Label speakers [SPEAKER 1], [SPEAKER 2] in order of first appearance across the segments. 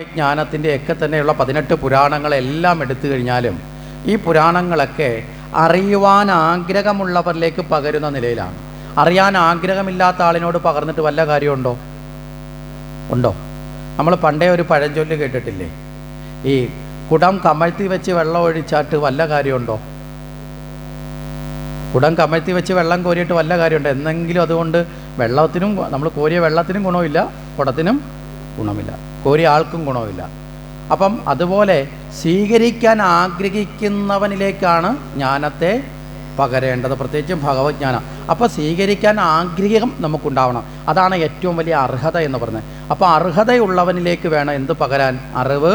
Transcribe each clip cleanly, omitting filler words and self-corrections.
[SPEAKER 1] ജ്ഞാനത്തിൻ്റെ ഒക്കെ തന്നെയുള്ള 18 പുരാണങ്ങളെല്ലാം എടുത്തു കഴിഞ്ഞാലും ഈ പുരാണങ്ങളൊക്കെ അറിയുവാൻ ആഗ്രഹമുള്ളവരിലേക്ക് പകരുന്ന നിലയിലാണ്. അറിയാൻ ആഗ്രഹമില്ലാത്ത ആളിനോട് പകർന്നിട്ട് വല്ല കാര്യമുണ്ടോ? ഉണ്ടോ? നമ്മൾ പണ്ടേ ഒരു പഴഞ്ചൊല്ല് കേട്ടിട്ടില്ലേ, ഈ കുടം കമഴ്ത്തി വെച്ച് വെള്ളം ഒഴിച്ചാട്ട് വല്ല കാര്യമുണ്ടോ? കുടം കമഴ്ത്തി വെച്ച് വെള്ളം കോരിയിട്ട് വല്ല കാര്യമുണ്ടോ? എന്നെങ്കിലും അതുകൊണ്ട് വെള്ളത്തിനും, നമ്മൾ കോരിയ വെള്ളത്തിനും ഗുണമില്ല, കുടത്തിനും ഗുണമില്ല, കോരിയ ആൾക്കും ഗുണമില്ല. അപ്പം അതുപോലെ സ്വീകരിക്കാൻ ആഗ്രഹിക്കുന്നവനിലേക്കാണ് ജ്ഞാനത്തെ പകരേണ്ടത്, പ്രത്യേകിച്ചും ഭഗവത്ജ്ഞാനം. അപ്പോൾ സ്വീകരിക്കാൻ ആഗ്രഹം നമുക്കുണ്ടാവണം. അതാണ് ഏറ്റവും വലിയ അർഹത എന്ന് പറയുന്നത്. അപ്പോൾ അർഹതയുള്ളവനിലേക്ക് വേണം എന്ത് പകരാൻ? അറിവ്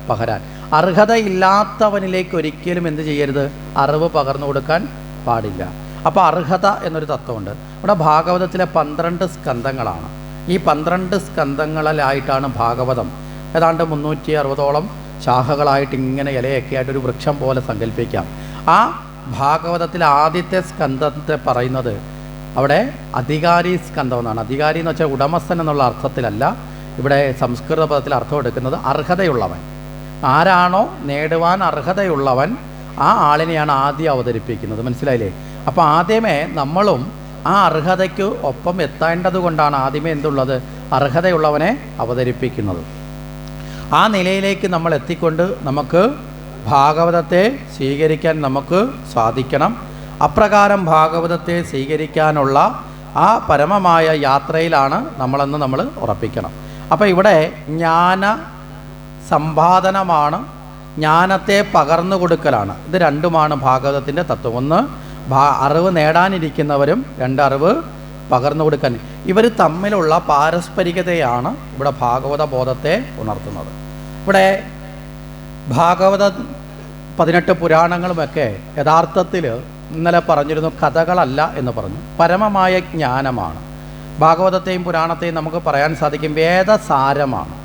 [SPEAKER 1] പകരാൻ. അർഹതയില്ലാത്തവനിലേക്ക് ഒരിക്കലും എന്ത് ചെയ്യരുത്? അറിവ് പകർന്നു കൊടുക്കാൻ പാടില്ല. അപ്പോൾ അർഹത എന്നൊരു തത്വമുണ്ട്. ഇവിടെ ഭാഗവതത്തിലെ 12 സ്കന്ധങ്ങളാണ്. ഈ 12 സ്കന്ധങ്ങളിലായിട്ടാണ് ഭാഗവതം. ഏതാണ്ട് 360ഓളം ശാഖകളായിട്ട് ഇങ്ങനെ ഇലയൊക്കെ ആയിട്ടൊരു വൃക്ഷം പോലെ സങ്കല്പിക്കാം. ആ ഭാഗവതത്തിലെ ആദ്യത്തെ സ്കന്ധത്തെ പറയുന്നത് അവിടെ അധികാരി സ്കന്ധം എന്നാണ്. അധികാരി എന്ന് വെച്ചാൽ ഉടമസ്ഥൻ എന്നുള്ള അർത്ഥത്തിലല്ല, ഇവിടെ സംസ്കൃത പദത്തിൽ അർത്ഥം എടുക്കുന്നത് അർഹതയുള്ളവൻ. ആരാണോ നേടുവാൻ അർഹതയുള്ളവൻ ആ ആളിനെയാണ് ആദ്യം അവതരിപ്പിക്കുന്നത്. മനസ്സിലായില്ലേ? അപ്പോൾ ആദ്യമേ നമ്മളും ആ അർഹതയ്ക്ക് ഒപ്പം എത്തേണ്ടത് കൊണ്ടാണ് ആദ്യമേ എന്തുള്ളത്? അർഹതയുള്ളവനെ അവതരിപ്പിക്കുന്നത്. ആ നിലയിലേക്ക് നമ്മൾ എത്തിക്കൊണ്ട് നമുക്ക് ഭാഗവതത്തെ സ്വീകരിക്കാൻ നമുക്ക് സാധിക്കണം. അപ്രകാരം ഭാഗവതത്തെ സ്വീകരിക്കാനുള്ള ആ പരമമായ യാത്രയിലാണ് നമ്മളെന്ന് നമ്മൾ ഉറപ്പിക്കണം. അപ്പോൾ ഇവിടെ ജ്ഞാന സമ്പാദനമാണ്, ജ്ഞാനത്തെ പകർന്നു കൊടുക്കലാണ്. ഇത് രണ്ടുമാണ് ഭാഗവതത്തിൻ്റെ തത്വം. ഒന്ന് അറിവ് നേടാനിരിക്കുന്നവരും, 2 അറിവ് പകർന്നു കൊടുക്കാൻ. ഇവർ തമ്മിലുള്ള പാരസ്പരികതയാണ് ഇവിടെ ഭാഗവത ബോധത്തെ ഉണർത്തുന്നത്. ഇവിടെ ഭാഗവത 18 പുരാണങ്ങളുമൊക്കെ യഥാർത്ഥത്തിൽ ഇന്നലെ പറഞ്ഞിരുന്നു കഥകളല്ല എന്ന് പറഞ്ഞു, പരമമായ ജ്ഞാനമാണ്. ഭാഗവതത്തെയും പുരാണത്തെയും നമുക്ക് പറയാൻ സാധിക്കും വേദസാരമാണ്.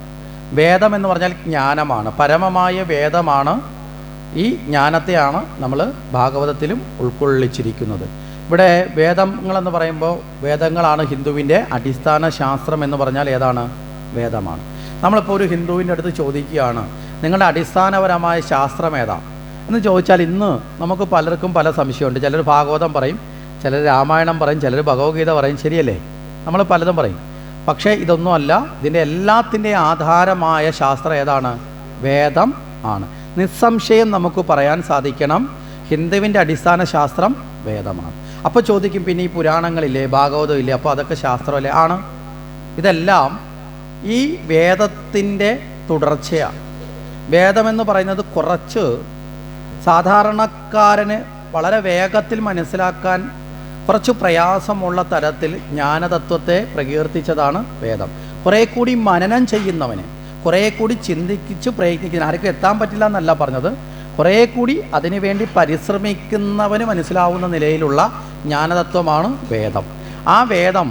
[SPEAKER 1] വേദം എന്ന് പറഞ്ഞാൽ ജ്ഞാനമാണ്, പരമമായ വേദമാണ്. ഈ ജ്ഞാനത്തെയാണ് നമ്മൾ ഭാഗവതത്തിലും ഉൾക്കൊള്ളിച്ചിരിക്കുന്നത്. ഇവിടെ വേദങ്ങളെന്ന് പറയുമ്പോൾ വേദങ്ങളാണ് ഹിന്ദുവിൻ്റെ അടിസ്ഥാന ശാസ്ത്രം എന്ന് പറഞ്ഞാൽ ഏതാണ്? വേദമാണ്. നമ്മളിപ്പോൾ ഒരു ഹിന്ദുവിൻ്റെ അടുത്ത് ചോദിക്കുകയാണ്, നിങ്ങളുടെ അടിസ്ഥാനപരമായ ശാസ്ത്രം ഏതാ എന്ന് ചോദിച്ചാൽ ഇന്ന് നമുക്ക് പലർക്കും പല സംശയമുണ്ട്. ചിലർ ഭാഗവതം പറയും, ചിലർ രാമായണം പറയും, ചിലർ ഭഗവത്ഗീത പറയും. ശരിയല്ലേ? നമ്മൾ പലതും പറയും. പക്ഷേ ഇതൊന്നുമല്ല. ഇതിൻ്റെ എല്ലാത്തിൻ്റെയും ആധാരമായ ശാസ്ത്രം ഏതാണ്? വേദം ആണ്. നിസ്സംശയം നമുക്ക് പറയാൻ സാധിക്കണം ഹിന്ദുവിൻ്റെ അടിസ്ഥാന ശാസ്ത്രം വേദമാണ്. അപ്പോൾ ചോദിക്കും, പിന്നെ ഈ പുരാണങ്ങളില്ലേ, ഭാഗവതം ഇല്ലേ, അപ്പോൾ അതൊക്കെ ശാസ്ത്രമല്ലേ? ആണ്. ഇതെല്ലാം ഈ വേദത്തിൻ്റെ തുടർച്ചയാണ്. വേദമെന്ന് പറയുന്നത് കുറച്ച് സാധാരണക്കാരന് വളരെ വേഗത്തിൽ മനസ്സിലാക്കാൻ കുറച്ച് പ്രയാസമുള്ള തരത്തിൽ ജ്ഞാനതത്വത്തെ പ്രകീർത്തിച്ചതാണ് വേദം. കുറേ കൂടി മനനം ചെയ്യുന്നവന്, കുറേ കൂടി ചിന്തിച്ച് പ്രയത്നിക്കുന്ന, ആർക്കും എത്താൻ പറ്റില്ല എന്നല്ല പറഞ്ഞത്, കുറേ കൂടി അതിനുവേണ്ടി പരിശ്രമിക്കുന്നവന് മനസ്സിലാവുന്ന നിലയിലുള്ള ജ്ഞാനതത്വമാണ് വേദം. ആ വേദം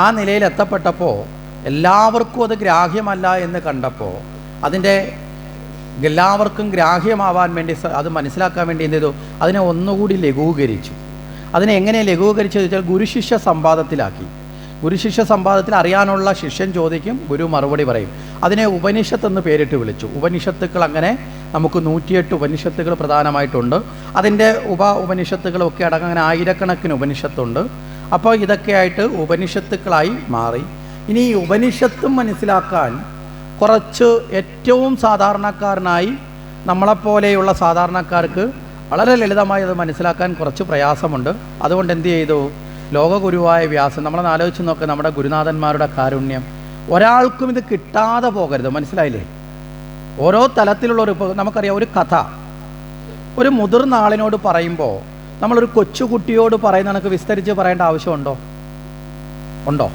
[SPEAKER 1] ആ നിലയിൽ എത്തപ്പെട്ടപ്പോൾ എല്ലാവർക്കും അത് ഗ്രാഹ്യമല്ല എന്ന് കണ്ടപ്പോൾ അതിൻ്റെ എല്ലാവർക്കും ഗ്രാഹ്യമാവാൻ വേണ്ടി, അത് മനസ്സിലാക്കാൻ വേണ്ടി എന്ത് ചെയ്തു? അതിനെ ഒന്നുകൂടി ലഘൂകരിച്ചു. അതിനെ എങ്ങനെ ലഘൂകരിച്ചു വെച്ചാൽ ഗുരുശിഷ്യ സംവാദത്തിലാക്കി. ഗുരുശിഷ്യ സംവാദത്തിൽ അറിയാനുള്ള ശിഷ്യൻ ചോദിക്കും, ഗുരു മറുപടി പറയും. അതിനെ ഉപനിഷത്ത് എന്ന് പേരിട്ട് വിളിച്ചു. ഉപനിഷത്തുക്കൾ അങ്ങനെ നമുക്ക് 108 ഉപനിഷത്തുകൾ പ്രധാനമായിട്ടുണ്ട്. അതിൻ്റെ ഉപനിഷത്തുകളൊക്കെ അടക്കം അങ്ങനെ ആയിരക്കണക്കിന് ഉപനിഷത്തുണ്ട്. അപ്പോൾ ഇതൊക്കെയായിട്ട് ഉപനിഷത്തുക്കളായി മാറി. ഇനി ഈ ഉപനിഷത്തും മനസ്സിലാക്കാൻ കുറച്ച് ഏറ്റവും സാധാരണക്കാരനായി നമ്മളെപ്പോലെയുള്ള സാധാരണക്കാർക്ക് വളരെ ലളിതമായി അത് മനസ്സിലാക്കാൻ കുറച്ച് പ്രയാസമുണ്ട്. അതുകൊണ്ട് എന്ത് ചെയ്തു? ലോകഗുരുവായ വ്യാസൻ, നമ്മളൊന്ന് ആലോചിച്ച് നോക്കുക, നമ്മുടെ ഗുരുനാഥന്മാരുടെ കാരുണ്യം. ഒരാൾക്കും ഇത് കിട്ടാതെ പോകരുത്. മനസ്സിലായില്ലേ? ഓരോ തലത്തിലുള്ളൊരു, ഇപ്പോൾ നമുക്കറിയാം ഒരു കഥ ഒരു മുതിർന്ന ആളിനോട് പറയുമ്പോൾ നമ്മളൊരു കൊച്ചുകുട്ടിയോട് പറയുന്ന കണക്ക് വിസ്തരിച്ച് പറയേണ്ട ആവശ്യമുണ്ടോ? ഉണ്ടോ?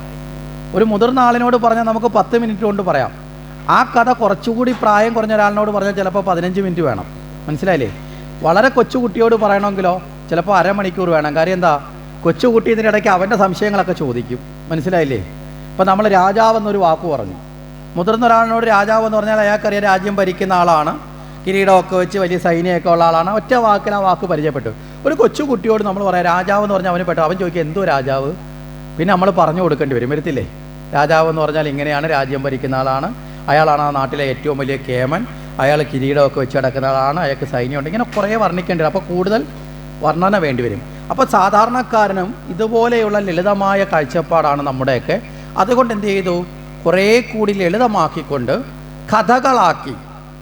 [SPEAKER 1] ഒരു മുതിർന്ന ആളിനോട് പറഞ്ഞാൽ നമുക്ക് 10 മിനിറ്റ് കൊണ്ട് പറയാം. ആ കഥ കുറച്ചുകൂടി പ്രായം കുറഞ്ഞ ഒരാളിനോട് പറഞ്ഞാൽ ചിലപ്പോൾ 15 മിനിറ്റ് വേണം. മനസ്സിലായില്ലേ? വളരെ കൊച്ചുകുട്ടിയോട് പറയണമെങ്കിലോ ചിലപ്പോൾ അരമണിക്കൂർ വേണം. കാര്യം എന്താ? കൊച്ചുകുട്ടി ഇതിനിടയ്ക്ക് അവൻ്റെ സംശയങ്ങളൊക്കെ ചോദിക്കും. മനസ്സിലായില്ലേ? ഇപ്പം നമ്മൾ രാജാവെന്നൊരു വാക്ക് പറഞ്ഞു. മുതിർന്ന ഒരാളിനോട് രാജാവ് എന്ന് പറഞ്ഞാൽ അയാൾക്കറിയാം രാജ്യം ഭരിക്കുന്ന ആളാണ്, കിരീടമൊക്കെ വെച്ച് വലിയ സൈന്യമൊക്കെ ഉള്ള ആളാണ്. ഒറ്റ വാക്കിൽ ആ വാക്ക് പരിചയപ്പെട്ടു. ഒരു കൊച്ചുകുട്ടിയോട് നമ്മൾ പറയാം രാജാവ് എന്ന് പറഞ്ഞാൽ അവന് പെട്ടു. അവൻ ചോദിക്കുക എന്തോ രാജാവ്? പിന്നെ നമ്മൾ പറഞ്ഞു കൊടുക്കേണ്ടി വരും. വരത്തില്ലേ? രാജാവ് എന്ന് പറഞ്ഞാൽ ഇങ്ങനെയാണ്, രാജ്യം ഭരിക്കുന്ന ആളാണ്, അയാളാണ് ആ നാട്ടിലെ ഏറ്റവും വലിയ കേമൻ, അയാൾ കിരീടമൊക്കെ വെച്ച് കിടക്കുന്ന ആളാണ്, അയാൾക്ക് സൈന്യമുണ്ട്, ഇങ്ങനെ കുറേ വർണ്ണിക്കേണ്ടി വരും. അപ്പോൾ കൂടുതൽ വർണ്ണന വേണ്ടി വരും. അപ്പോൾ സാധാരണക്കാരനും ഇതുപോലെയുള്ള ലളിതമായ കാഴ്ചപ്പാടാണ് നമ്മുടെയൊക്കെ. അതുകൊണ്ട് എന്ത് ചെയ്തു, കുറേ കൂടി ലളിതമാക്കിക്കൊണ്ട് കഥകളാക്കി.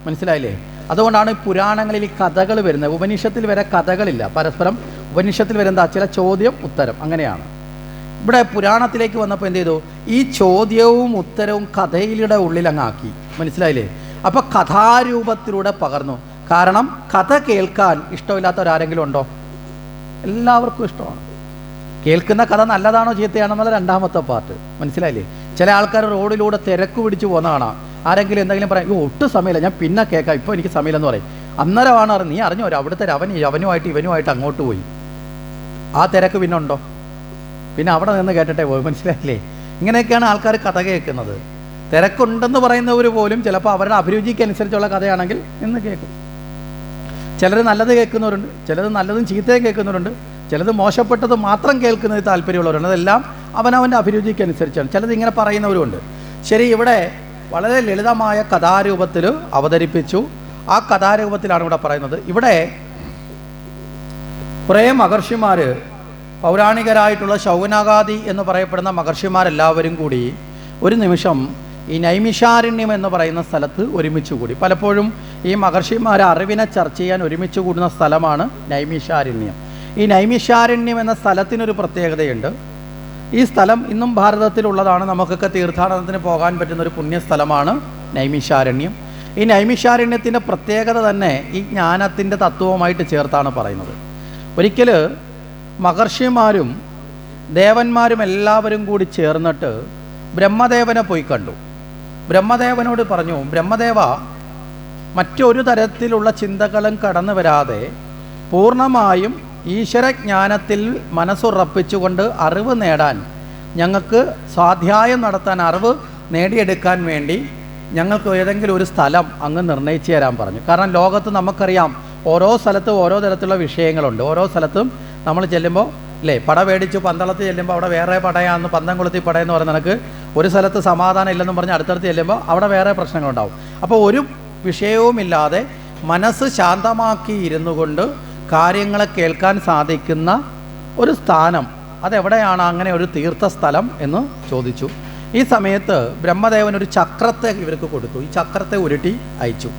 [SPEAKER 1] മനസ്സിലായില്ലേ? അതുകൊണ്ടാണ് പുരാണങ്ങളിൽ കഥകൾ വരുന്നത്. ഉപനിഷത്തിൽ വരെ കഥകളില്ല, പരസ്പരം ഉപനിഷത്തിൽ വരുന്ന ചില ചോദ്യം ഉത്തരം അങ്ങനെയാണ്. ഇവിടെ പുരാണത്തിലേക്ക് വന്നപ്പോൾ എന്ത് ചെയ്തു, ഈ ചോദ്യവും ഉത്തരവും കഥയിലൂടെ ഉള്ളിലങ്ങാക്കി. മനസ്സിലായില്ലേ? അപ്പോൾ കഥാരൂപത്തിലൂടെ പകർന്നു. കാരണം കഥ കേൾക്കാൻ ഇഷ്ടമില്ലാത്തവരാരെങ്കിലും ഉണ്ടോ? എല്ലാവർക്കും ഇഷ്ടമാണ്. കേൾക്കുന്ന കഥ നല്ലതാണോ ചീത്തയാണോ എന്നുള്ള രണ്ടാമത്തെ പാർട്ട്. മനസ്സിലായില്ലേ? ചില ആൾക്കാർ റോഡിലൂടെ തിരക്ക് പിടിച്ച് പോകുന്ന കാണാം. ആരെങ്കിലും എന്തെങ്കിലും പറയും, ഒട്ടും സമയമില്ല, ഞാൻ പിന്നെ കേൾക്കാം, ഇപ്പോൾ എനിക്ക് സമയമില്ലെന്ന് പറയും. അന്നേരമാണ് നീ അറിഞ്ഞോ അവിടുത്തെ അവനുമായിട്ട് ഇവനുമായിട്ട് അങ്ങോട്ട് പോയി. ആ തിരക്ക് പിന്നെ ഉണ്ടോ? പിന്നെ അവിടെ നിന്ന് കേട്ടിട്ടേ പോയി. മനസ്സിലായില്ലേ? ഇങ്ങനെയൊക്കെയാണ് ആൾക്കാർ കഥ കേൾക്കുന്നത്. തിരക്കുണ്ടെന്ന് പറയുന്നവർ പോലും ചിലപ്പോൾ അവരുടെ അഭിരുചിക്കനുസരിച്ചുള്ള കഥയാണെങ്കിൽ ഇന്ന് കേൾക്കും. ചിലർ നല്ലത് കേൾക്കുന്നവരുണ്ട്, ചിലത് നല്ലതും ചീത്തയും കേൾക്കുന്നവരുണ്ട്, ചിലത് മോശപ്പെട്ടത് മാത്രം കേൾക്കുന്നത് താല്പര്യമുള്ളവരുണ്ട്. അതെല്ലാം അവനവൻ്റെ അഭിരുചിക്കനുസരിച്ചാണ്. ചിലത് ഇങ്ങനെ പറയുന്നവരുമുണ്ട്. ശരി, ഇവിടെ വളരെ ലളിതമായ കഥാരൂപത്തിൽ അവതരിപ്പിച്ചു. ആ കഥാരൂപത്തിലാണ് ഇവിടെ പറയുന്നത്. ഇവിടെ കുറേ മഹർഷിമാർ, പൗരാണികരായിട്ടുള്ള ശൗനകാദി എന്ന് പറയപ്പെടുന്ന മഹർഷിമാരെല്ലാവരും കൂടി ഒരു നിമിഷം ഈ നൈമിഷാരണ്യം എന്ന് പറയുന്ന സ്ഥലത്ത് ഒരുമിച്ച് കൂടി. പലപ്പോഴും ഈ മഹർഷിമാരെ അറിവിനെ ചർച്ച ചെയ്യാൻ ഒരുമിച്ച് കൂടുന്ന സ്ഥലമാണ് നൈമിഷാരണ്യം. ഈ നൈമിഷാരണ്യം എന്ന സ്ഥലത്തിനൊരു പ്രത്യേകതയുണ്ട്. ഈ സ്ഥലം ഇന്നും ഭാരതത്തിലുള്ളതാണ്. നമുക്കൊക്കെ തീർത്ഥാടനത്തിന് പോകാൻ പറ്റുന്നൊരു പുണ്യസ്ഥലമാണ് നൈമിഷാരണ്യം. ഈ നൈമിഷാരണ്യത്തിൻ്റെ പ്രത്യേകത തന്നെ ഈ ജ്ഞാനത്തിൻ്റെ തത്വവുമായിട്ട് ചേർത്താണ് പറയുന്നത്. ഒരിക്കൽ മഹർഷിമാരും ദേവന്മാരും എല്ലാവരും കൂടി ചേർന്നിട്ട് ബ്രഹ്മദേവനെ പോയി കണ്ടു. ബ്രഹ്മദേവനോട് പറഞ്ഞു, ബ്രഹ്മദേവ, മറ്റൊരു തരത്തിലുള്ള ചിന്തകളും കടന്നു വരാതെ പൂർണ്ണമായും ഈശ്വരജ്ഞാനത്തിൽ മനസ്സുറപ്പിച്ചുകൊണ്ട് അറിവ് നേടാൻ, ഞങ്ങൾക്ക് സ്വാധ്യായം നടത്താൻ, അറിവ് നേടിയെടുക്കാൻ വേണ്ടി ഞങ്ങൾക്ക് ഏതെങ്കിലും ഒരു സ്ഥലം അങ്ങ് നിർണ്ണയിച്ചു തരാൻ പറഞ്ഞു. കാരണം ലോകത്ത് നമുക്കറിയാം ഓരോ സ്ഥലത്തും ഓരോ തരത്തിലുള്ള വിഷയങ്ങളുണ്ട്. ഓരോ സ്ഥലത്തും നമ്മൾ ചെല്ലുമ്പോൾ അല്ലേ, പട മേടിച്ച് പന്തളത്ത് ചെല്ലുമ്പോൾ അവിടെ വേറെ പടയാണെന്ന്, പന്തംകുളത്തി പടയെന്ന് പറയുന്ന കണക്ക് ഒരു സ്ഥലത്ത് സമാധാനം ഇല്ലെന്നും പറഞ്ഞ് അടുത്തടുത്ത് ചെല്ലുമ്പോൾ അവിടെ വേറെ പ്രശ്നങ്ങളുണ്ടാവും. അപ്പോൾ ഒരു വിഷയവുമില്ലാതെ മനസ്സ് ശാന്തമാക്കി ഇരുന്നു കൊണ്ട് കാര്യങ്ങളെ കേൾക്കാൻ സാധിക്കുന്ന ഒരു സ്ഥാനം അതെവിടെയാണ്, അങ്ങനെ ഒരു തീർത്ഥസ്ഥലം എന്ന് ചോദിച്ചു. ഈ സമയത്ത് ബ്രഹ്മദേവൻ ഒരു ചക്രത്തെ ഇവർക്ക് കൊടുത്തു. ഈ ചക്രത്തെ ഉരുട്ടി അയച്ചു.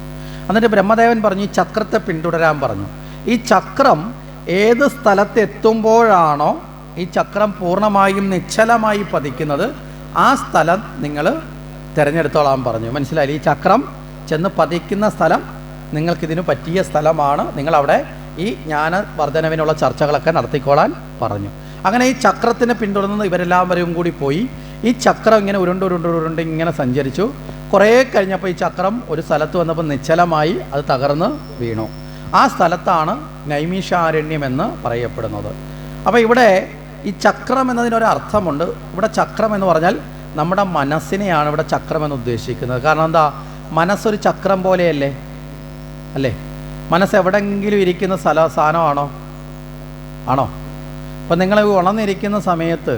[SPEAKER 1] എന്നിട്ട് ബ്രഹ്മദേവൻ പറഞ്ഞു, ഈ ചക്രത്തെ പിന്തുടരാൻ പറഞ്ഞു. ഈ ചക്രം ഏത് സ്ഥലത്തെത്തുമ്പോഴാണോ ഈ ചക്രം പൂർണ്ണമായും നിശ്ചലമായി പതിക്കുന്നത്, ആ സ്ഥലം നിങ്ങൾ തിരഞ്ഞെടുത്തോളാൻ പറഞ്ഞു. മനസ്സിലായി? ഈ ചക്രം ചെന്ന് പതിക്കുന്ന സ്ഥലം നിങ്ങൾക്കിതിന് പറ്റിയ സ്ഥലമാണ്, നിങ്ങളവിടെ ഈ ജ്ഞാനവർദ്ധനവിനുള്ള ചർച്ചകളൊക്കെ നടത്തിക്കോളാൻ പറഞ്ഞു. അങ്ങനെ ഈ ചക്രത്തിനെ പിന്തുടർന്ന് ഇവരെല്ലാവരും കൂടി പോയി. ഈ ചക്രം ഇങ്ങനെ ഉരുണ്ട് ഇങ്ങനെ സഞ്ചരിച്ചു. കുറേ കഴിഞ്ഞപ്പോൾ ഈ ചക്രം ഒരു സ്ഥലത്ത് വന്നപ്പോൾ നിശ്ചലമായി അത് തകർന്ന് വീണു. ആ സ്ഥലത്താണ് നൈമിഷാരണ്യം എന്ന് പറയപ്പെടുന്നത്. അപ്പോൾ ഇവിടെ ഈ ചക്രം എന്നതിനൊരർത്ഥമുണ്ട്. ഇവിടെ ചക്രം എന്ന് പറഞ്ഞാൽ നമ്മുടെ മനസ്സിനെയാണ് ഇവിടെ ചക്രം എന്ന് ഉദ്ദേശിക്കുന്നത്. കാരണം എന്താ, മനസ്സൊരു ചക്രം പോലെയല്ലേ, അല്ലേ? മനസ്സ് എവിടെയെങ്കിലും ഇരിക്കുന്ന സാധനമാണോ? ആണോ? ഇപ്പം നിങ്ങൾ ഉണർന്നിരിക്കുന്ന സമയത്ത്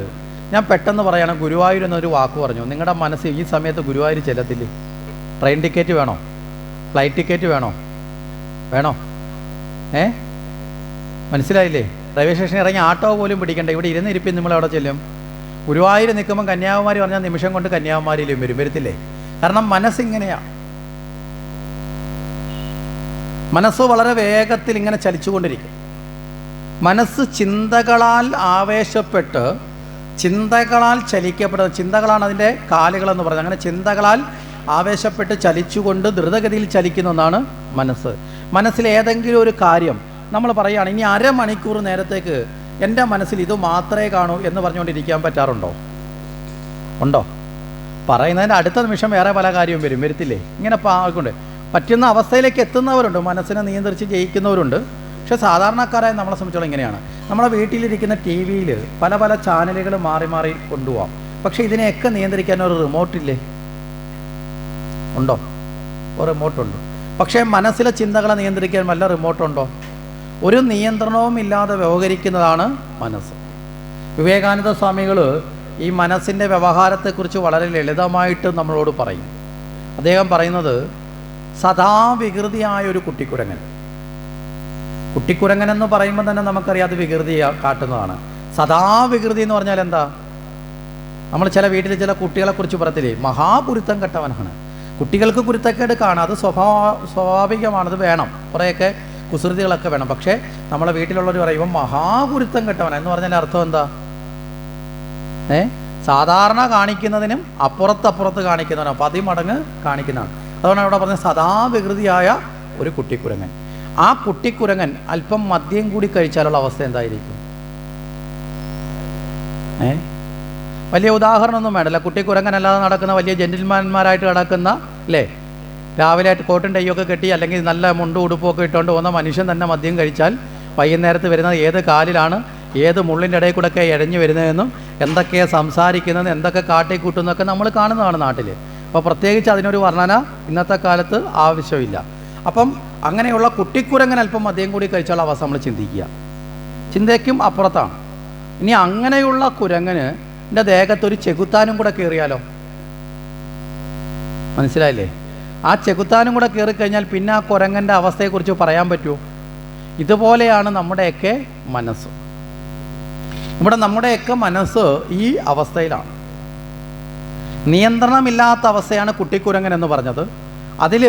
[SPEAKER 1] ഞാൻ പെട്ടെന്ന് പറയുകയാണ്, ഗുരുവായൂർ എന്നൊരു വാക്ക് പറഞ്ഞു. നിങ്ങളുടെ മനസ്സ് ഈ സമയത്ത് ഗുരുവായൂർ ചെല്ലത്തില്ലേ? ട്രെയിൻ ടിക്കറ്റ് വേണോ? ഫ്ലൈറ്റ് ടിക്കറ്റ് വേണോ? മനസ്സിലായില്ലേ? റെയിൽവേ സ്റ്റേഷനിൽ ഇറങ്ങി ആട്ടോ പോലും പിടിക്കണ്ട, ഇവിടെ ഇരുന്നിരിപ്പിൽ നമ്മളവിടെ ചെല്ലും. ഗുരുവായൂർ നിൽക്കുമ്പോൾ കന്യാകുമാരി പറഞ്ഞാൽ നിമിഷം കൊണ്ട് കന്യാകുമാരിയിലും വരത്തില്ലേ? കാരണം മനസ്സിങ്ങനെയാണ്. മനസ്സ് വളരെ വേഗത്തിൽ ഇങ്ങനെ ചലിച്ചുകൊണ്ടിരിക്കും. മനസ്സ് ചിന്തകളാൽ ആവേശപ്പെട്ട്, ചിന്തകളാൽ ചലിക്കപ്പെടുന്നത്, ചിന്തകളാണ് അതിൻ്റെ കാലുകളെന്ന് പറയുന്നത്. അങ്ങനെ ചിന്തകളാൽ ആവേശപ്പെട്ട് ചലിച്ചുകൊണ്ട് ദ്രുതഗതിയിൽ ചലിക്കുന്ന ഒന്നാണ് മനസ്സ്. മനസ്സിൽ ഏതെങ്കിലും ഒരു കാര്യം നമ്മൾ പറയുകയാണ്, ഇനി അരമണിക്കൂർ നേരത്തേക്ക് എൻ്റെ മനസ്സിൽ ഇത് മാത്രമേ കാണൂ എന്ന് പറഞ്ഞുകൊണ്ടിരിക്കാൻ പറ്റാറുണ്ടോ? ഉണ്ടോ? പറയുന്നതിൻ്റെ അടുത്ത നിമിഷം വേറെ പല കാര്യവും വരത്തില്ലേ? ഇങ്ങനെ കൊണ്ട് പറ്റുന്ന അവസ്ഥയിലേക്ക് എത്തുന്നവരുണ്ട്, മനസ്സിനെ നിയന്ത്രിച്ച് ജയിക്കുന്നവരുണ്ട്. പക്ഷേ സാധാരണക്കാരായ നമ്മളെ സംബന്ധിച്ചോളം ഇങ്ങനെയാണ്. നമ്മുടെ വീട്ടിലിരിക്കുന്ന ടി വിയിൽ പല പല ചാനലുകൾ മാറി മാറി കൊണ്ടുപോകാം. പക്ഷേ ഇതിനെയൊക്കെ നിയന്ത്രിക്കാൻ ഒരു റിമോട്ടില്ലേ? ഉണ്ടോ? ഒരു റിമോട്ടുണ്ട്. പക്ഷേ മനസ്സിലെ ചിന്തകളെ നിയന്ത്രിക്കാൻ വല്ല റിമോട്ടുണ്ടോ? ഒരു നിയന്ത്രണവും ഇല്ലാതെ വ്യവഹരിക്കുന്നതാണ് മനസ്സ്. വിവേകാനന്ദ സ്വാമികൾ ഈ മനസ്സിൻ്റെ വ്യവഹാരത്തെക്കുറിച്ച് വളരെ ലളിതമായിട്ട് നമ്മളോട് പറയും. അദ്ദേഹം പറയുന്നത് സദാ വികൃതിയായ ഒരു കുട്ടിക്കുരങ്ങൻ. കുട്ടിക്കുരങ്ങൻ എന്ന് പറയുമ്പോൾ തന്നെ നമുക്കറിയാം അത് വികൃതി കാട്ടുന്നതാണ്. സദാ വികൃതി എന്ന് പറഞ്ഞാൽ എന്താ? നമ്മൾ ചില വീട്ടിൽ ചില കുട്ടികളെക്കുറിച്ച് പറയത്തില്ലേ, മഹാകുരുത്തം കെട്ടവനാണ്. കുട്ടികൾക്ക് കുരുത്തക്കേട് കാണാം, അത് സ്വാഭാവികമാണ്, അത് വേണം, കുറേയൊക്കെ കുസൃതികളൊക്കെ വേണം. പക്ഷേ നമ്മളെ വീട്ടിലുള്ളവർ പറയുമ്പോൾ മഹാകുരുത്തം കെട്ടവനാണ് എന്ന് പറഞ്ഞാൽ അർത്ഥം എന്താ? സാധാരണ കാണിക്കുന്നതിനും അപ്പുറത്ത് കാണിക്കുന്നവനാണ്, 10 മടങ്ങ് കാണിക്കുന്നതാണ്. അതുകൊണ്ടാണ് അവിടെ പറഞ്ഞത് സദാ വികൃതിയായ ഒരു കുട്ടിക്കുരങ്ങൻ. ആ കുട്ടിക്കുരങ്ങൻ അല്പം മദ്യം കൂടി കഴിച്ചാലുള്ള അവസ്ഥ എന്തായിരിക്കും? വലിയ ഉദാഹരണമൊന്നും വേണ്ടല്ല. കുട്ടിക്കുരങ്ങൻ അല്ലാതെ നടക്കുന്ന വലിയ ജെന്റിൽമാന്മാരായിട്ട് നടക്കുന്ന അല്ലേ, രാവിലെ ആയിട്ട് കോട്ടും ടൈയൊക്കെ കെട്ടി അല്ലെങ്കിൽ നല്ല മുണ്ടും ഉടുപ്പൊക്കെ ഇട്ടുകൊണ്ട് പോകുന്ന മനുഷ്യൻ തന്നെ മദ്യം കഴിച്ചാൽ വൈകുന്നേരത്ത് വരുന്നത് ഏത് കാലിലാണ്, ഏത് മുള്ളിൻ്റെ ഇടയിൽ കൂടെയൊക്കെ ഇഴഞ്ഞു വരുന്നതെന്നും എന്തൊക്കെയാണ് സംസാരിക്കുന്നതെന്ന്, എന്തൊക്കെ കാട്ടിക്കൂട്ടുന്നതൊക്കെ നമ്മൾ കാണുന്നതാണ് നാട്ടിൽ. അപ്പോൾ പ്രത്യേകിച്ച് അതിനൊരു വർണ്ണന ഇന്നത്തെ കാലത്ത് ആവശ്യമില്ല. അപ്പം അങ്ങനെയുള്ള കുട്ടിക്കുരങ്ങൻ അല്പം മദ്യം കൂടി കഴിച്ചുള്ള അവസ്ഥ നമ്മൾ ചിന്തയ്ക്കും അപ്പുറത്താണ്. ഇനി അങ്ങനെയുള്ള കുരങ്ങന് എൻ്റെ ദേഹത്തൊരു ചെകുത്താനും കൂടെ കയറിയാലോ? മനസ്സിലായില്ലേ? ആ ചെകുത്താനും കൂടെ കയറിക്കഴിഞ്ഞാൽ പിന്നെ ആ കുരങ്ങൻ്റെ അവസ്ഥയെക്കുറിച്ച് പറയാൻ പറ്റുമോ? ഇതുപോലെയാണ് നമ്മുടെയൊക്കെ മനസ്സ്. ഇവിടെ നമ്മുടെയൊക്കെ മനസ്സ് ഈ അവസ്ഥയിലാണ്. നിയന്ത്രണമില്ലാത്ത അവസ്ഥയാണ് കുട്ടിക്കുരങ്ങൻ എന്ന് പറഞ്ഞത്. അതിൽ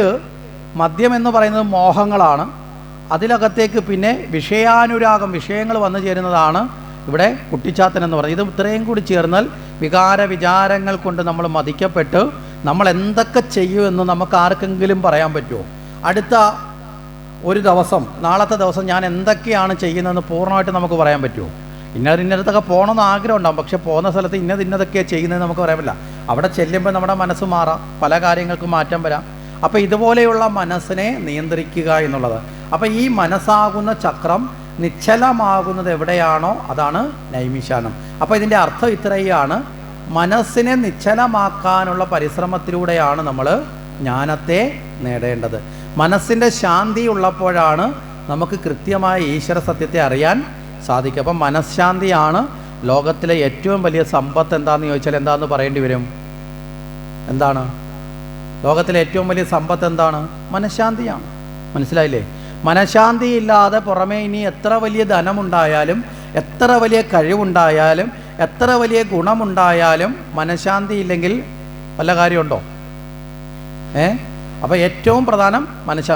[SPEAKER 1] മദ്യം എന്ന് പറയുന്നത് മോഹങ്ങളാണ്. അതിലകത്തേക്ക് പിന്നെ വിഷയാനുരാഗം, വിഷയങ്ങൾ വന്നു ചേരുന്നതാണ് ഇവിടെ കുട്ടിച്ചാത്തൻ എന്ന് പറയുന്നത്. ഇത് ഇത്രയും കൂടി ചേർന്നാൽ വിചാരങ്ങൾ കൊണ്ട് നമ്മൾ മതിക്കപ്പെട്ട് നമ്മൾ എന്തൊക്കെ ചെയ്യുമെന്ന് നമുക്ക് ആർക്കെങ്കിലും പറയാൻ പറ്റുമോ? അടുത്ത ഒരു ദിവസം, നാളത്തെ ദിവസം ഞാൻ എന്തൊക്കെയാണ് ചെയ്യുന്നതെന്ന് പൂർണ്ണമായിട്ട് നമുക്ക് പറയാൻ പറ്റുമോ? ഇന്നടത്തൊക്കെ പോകണമെന്ന് ആഗ്രഹം ഉണ്ടാകും, പക്ഷെ പോകുന്ന സ്ഥലത്ത് ഇന്നതൊക്കെയാണ് ചെയ്യുന്നതെന്ന് നമുക്ക് പറയാൻ പറ്റില്ല. അവിടെ ചെല്ലുമ്പോൾ നമ്മുടെ മനസ്സ് മാറാം, പല കാര്യങ്ങൾക്കും മാറ്റം വരാം. അപ്പോൾ ഇതുപോലെയുള്ള മനസ്സിനെ നിയന്ത്രിക്കുക എന്നുള്ളത്. അപ്പോൾ ഈ മനസ്സാകുന്ന ചക്രം നിശ്ചലമാകുന്നത് എവിടെയാണോ അതാണ് നൈമിഷാനം. അപ്പോൾ ഇതിൻ്റെ അർത്ഥം ഇത്രയാണ്: മനസ്സിനെ നിശ്ചലമാക്കാനുള്ള പരിശ്രമത്തിലൂടെയാണ് നമ്മൾ ജ്ഞാനത്തെ നേടേണ്ടത്. മനസ്സിൻ്റെ ശാന്തി ഉള്ളപ്പോഴാണ് നമുക്ക് കൃത്യമായ ഈശ്വര സത്യത്തെ അറിയാൻ സാധിക്കും. അപ്പം മനഃശാന്തിയാണ് ലോകത്തിലെ ഏറ്റവും വലിയ സമ്പത്ത്. എന്താണെന്ന് ചോദിച്ചാൽ എന്താണെന്ന് പറയേണ്ടി വരും? എന്താണ് ലോകത്തിലെ ഏറ്റവും വലിയ സമ്പത്ത്? എന്താണ്? മനഃശാന്തിയാണ്. മനസ്സിലായില്ലേ? മനഃശാന്തി ഇല്ലാതെ പുറമേ ഇനി എത്ര വലിയ ധനമുണ്ടായാലും, എത്ര വലിയ കഴിവുണ്ടായാലും, എത്ര വലിയ ഗുണമുണ്ടായാലും മനഃശാന്തി ഇല്ലെങ്കിൽ വല്ല കാര്യമുണ്ടോ? അപ്പോൾ ഏറ്റവും പ്രധാനം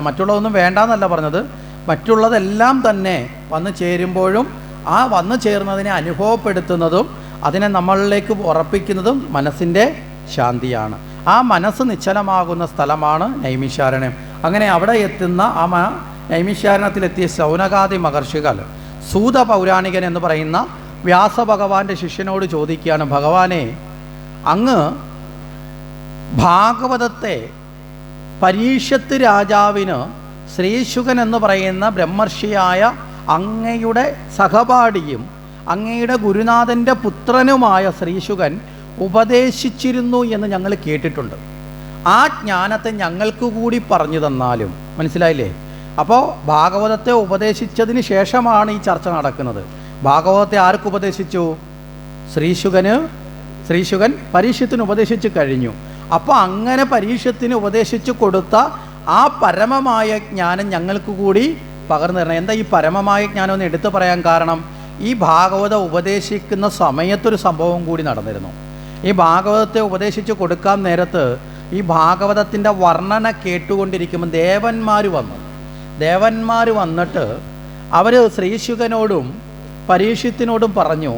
[SPEAKER 1] മറ്റുള്ളതൊന്നും വേണ്ടാന്നല്ല പറഞ്ഞത്, മറ്റുള്ളതെല്ലാം തന്നെ വന്നു ചേരുമ്പോഴും ആ വന്നു ചേർന്നതിനെ അനുഭവപ്പെടുത്തുന്നതും അതിനെ നമ്മളിലേക്ക് ഉറപ്പിക്കുന്നതും മനസ്സിൻ്റെ ശാന്തിയാണ്. ആ മനസ്സ് നിശ്ചലമാകുന്ന സ്ഥലമാണ് നൈമിഷാരണ്യം. അങ്ങനെ അവിടെ എത്തുന്ന ആ നൈമിഷാരണ്യത്തിലെത്തിയ ശൗനകാദി മഹർഷികൾ സൂത പൗരാണികൻ എന്ന് പറയുന്ന വ്യാസഭഗവാന്റെ ശിഷ്യനോട് ചോദിക്കുകയാണ്, ഭഗവാനെ, അങ്ങ് ഭാഗവതത്തെ പരീക്ഷത്ത് രാജാവിന് ശ്രീശുകൻ എന്ന് പറയുന്ന ബ്രഹ്മർഷിയായ അങ്ങയുടെ സഹപാഠിയും അങ്ങയുടെ ഗുരുനാഥൻ്റെ പുത്രനുമായ ശ്രീശുകൻ ഉപദേശിച്ചിരുന്നു എന്ന് ഞങ്ങൾ കേട്ടിട്ടുണ്ട്. ആ ജ്ഞാനത്തെ ഞങ്ങൾക്ക് കൂടി പറഞ്ഞു തന്നാലും. മനസ്സിലായില്ലേ? അപ്പോൾ ഭാഗവതത്തെ ഉപദേശിച്ചതിന് ശേഷമാണ് ഈ ചർച്ച നടക്കുന്നത്. ഭാഗവതത്തെ ആർക്ക് ഉപദേശിച്ചു? ശ്രീശുകൻ പരീക്ഷത്തിന് ഉപദേശിച്ച് കഴിഞ്ഞു. അപ്പോൾ അങ്ങനെ പരീക്ഷത്തിന് ഉപദേശിച്ചു കൊടുത്ത ആ പരമമായ ജ്ഞാനം ഞങ്ങൾക്ക് കൂടി പകർന്നു തരണം. എന്താ ഈ പരമമായ ജ്ഞാനം എന്ന് എടുത്തു പറയാൻ കാരണം? ഈ ഭാഗവതം ഉപദേശിക്കുന്ന സമയത്തൊരു സംഭവം കൂടി നടന്നിരുന്നു. ഈ ഭാഗവതത്തെ ഉപദേശിച്ച് കൊടുക്കാൻ നേരത്ത് ഈ ഭാഗവതത്തിൻ്റെ വർണ്ണന കേട്ടുകൊണ്ടിരിക്കുമ്പോൾ ദേവന്മാർ വന്നിട്ട് അവർ ശ്രീശുകനോടും പരീക്ഷത്തിനോടും പറഞ്ഞു,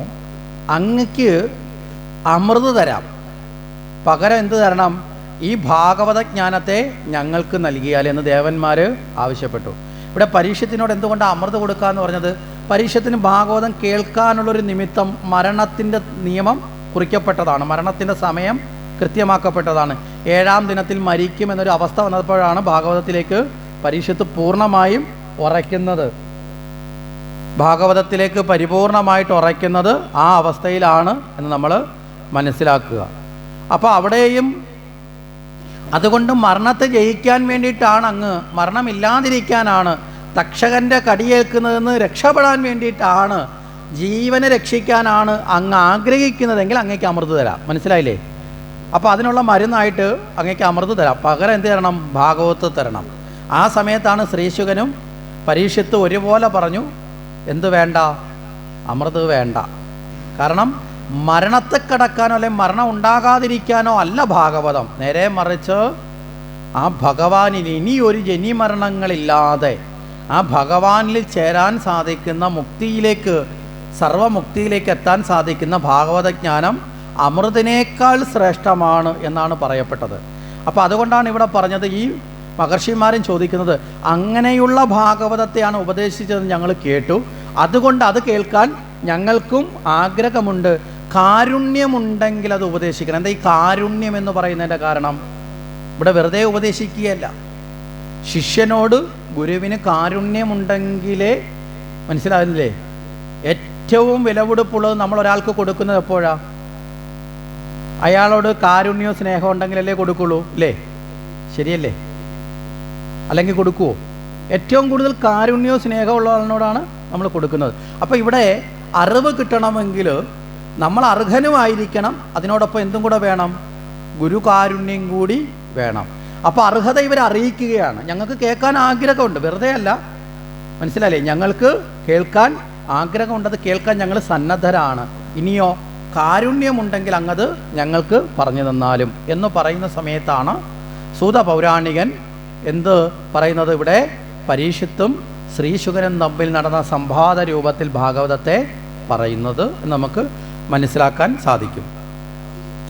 [SPEAKER 1] അങ്ങക്ക് അമൃത് തരാം, പകരം എന്ത് തരണം? ഈ ഭാഗവത ജ്ഞാനത്തെ ഞങ്ങൾക്ക് നൽകിയാൽ എന്ന് ദേവന്മാർ ആവശ്യപ്പെട്ടു. ഇവിടെ പരീക്ഷത്തിനോട് എന്തുകൊണ്ടാണ് അമൃത് കൊടുക്കുക എന്ന് പറഞ്ഞത്? പരീക്ഷത്തിന് ഭാഗവതം കേൾക്കാനുള്ളൊരു നിമിത്തം മരണത്തിൻ്റെ നിയമം കുറിക്കപ്പെട്ടതാണ്, മരണത്തിൻ്റെ സമയം കൃത്യമാക്കപ്പെട്ടതാണ്. 7-ാം ദിനത്തിൽ മരിക്കുമെന്നൊരു അവസ്ഥ വന്നപ്പോഴാണ് ഭാഗവതത്തിലേക്ക് പരീക്ഷത്ത് പൂർണ്ണമായും ഉറയ്ക്കുന്നത്. ഭാഗവതത്തിലേക്ക് പരിപൂർണമായിട്ട് ഉറയ്ക്കുന്നത് ആ അവസ്ഥയിലാണ് എന്ന് നമ്മൾ മനസ്സിലാക്കുക. അപ്പോൾ അവിടെയും അതുകൊണ്ട് മരണത്തെ ജയിക്കാൻ വേണ്ടിയിട്ടാണ് അങ്ങ്, മരണമില്ലാതിരിക്കാനാണ്, തക്ഷകൻ്റെ കടിയേൽക്കുന്നതെന്ന് രക്ഷപ്പെടാൻ വേണ്ടിയിട്ടാണ്, ജീവനെ രക്ഷിക്കാനാണ് അങ്ങ് ആഗ്രഹിക്കുന്നതെങ്കിൽ അങ്ങേക്ക് അമൃത് തരാം. മനസ്സിലായില്ലേ? അപ്പോൾ അതിനുള്ള മരുന്നായിട്ട് അങ്ങേക്ക് അമൃത് തരാം, പകരം എന്ത് തരണം? ഭാഗവത്ത് തരണം. ആ സമയത്താണ് ശ്രീശുകനും പരീക്ഷത്ത് ഒരുപോലെ പറഞ്ഞു, എന്ത് വേണ്ട? അമൃത് വേണ്ട. കാരണം മരണത്തെ കടക്കാനോ അല്ലെങ്കിൽ മരണം ഉണ്ടാകാതിരിക്കാനോ അല്ല ഭാഗവതം. നേരെ മറിച്ച് ആ ഭഗവാനിൽ ഇനിയൊരു ജനിമരണങ്ങളില്ലാതെ ആ ഭഗവാനിൽ ചേരാൻ സാധിക്കുന്ന മുക്തിയിലേക്ക്, സർവമുക്തിയിലേക്ക് എത്താൻ സാധിക്കുന്ന ഭാഗവതജ്ഞാനം അമൃതിനേക്കാൾ ശ്രേഷ്ഠമാണ് എന്നാണ് പറയപ്പെട്ടത്. അപ്പോൾ അതുകൊണ്ടാണ് ഇവിടെ പറഞ്ഞത്, ഈ മഹർഷിമാരും ചോദിക്കുന്നത്, അങ്ങനെയുള്ള ഭാഗവതത്തെയാണ് ഉപദേശിച്ചതെന്ന് ഞങ്ങൾ കേട്ടു, അതുകൊണ്ട് അത് കേൾക്കാൻ ഞങ്ങൾക്കും ആഗ്രഹമുണ്ട്, കാരുണ്യമുണ്ടെങ്കിൽ അത് ഉപദേശിക്കണം. എന്താ ഈ കാരുണ്യം എന്ന് പറയുന്നതിൻ്റെ കാരണം? ഇവിടെ വെറുതെ ഉപദേശിക്കുകയല്ല, ശിഷ്യനോട് ഗുരുവിന് കാരുണ്യമുണ്ടെങ്കിലേ, മനസ്സിലാകുന്നില്ലേ? ഏറ്റവും വിലപിടിപ്പുള്ളത് നമ്മൾ ഒരാൾക്ക് കൊടുക്കുന്നത് എപ്പോഴാണ്? അയാളോട് കാരുണ്യവും സ്നേഹം ഉണ്ടെങ്കിലല്ലേ കൊടുക്കുള്ളൂ, അല്ലേ? ശരിയല്ലേ? അല്ലെങ്കിൽ കൊടുക്കുമോ? ഏറ്റവും കൂടുതൽ കാരുണ്യവും സ്നേഹമുള്ള ആളിനോടാണ് നമ്മൾ കൊടുക്കുന്നത്. അപ്പോൾ ഇവിടെ അറിവ് കിട്ടണമെങ്കിൽ നമ്മൾ അർഹനുമായിരിക്കണം, അതിനോടൊപ്പം എന്തും കൂടെ വേണം? ഗുരുകാരുണ്യം കൂടി വേണം. അപ്പോൾ അർഹത ഇവരെ അറിയിക്കുകയാണ്. ഞങ്ങൾക്ക് കേൾക്കാൻ ആഗ്രഹമുണ്ട്, വെറുതെ അല്ല, മനസ്സിലായില്ലേ? ഞങ്ങൾക്ക് കേൾക്കാൻ ആഗ്രഹമുണ്ട്, അത് കേൾക്കാൻ ഞങ്ങൾ സന്നദ്ധരാണ്. ഇനിയോ കാരുണ്യമുണ്ടെങ്കിൽ അങ്ങത് ഞങ്ങൾക്ക് പറഞ്ഞു തന്നാലും എന്ന് പറയുന്ന സമയത്താണ് സൂത പൗരാണികൻ എന്ത് പറയുന്നത്? ഇവിടെ പരീക്ഷത്തും ശ്രീശുകനും തമ്മിൽ നടന്ന സംവാദ രൂപത്തിൽ ഭാഗവതത്തെ പറയുന്നത് നമുക്ക് മനസ്സിലാക്കാൻ സാധിക്കും.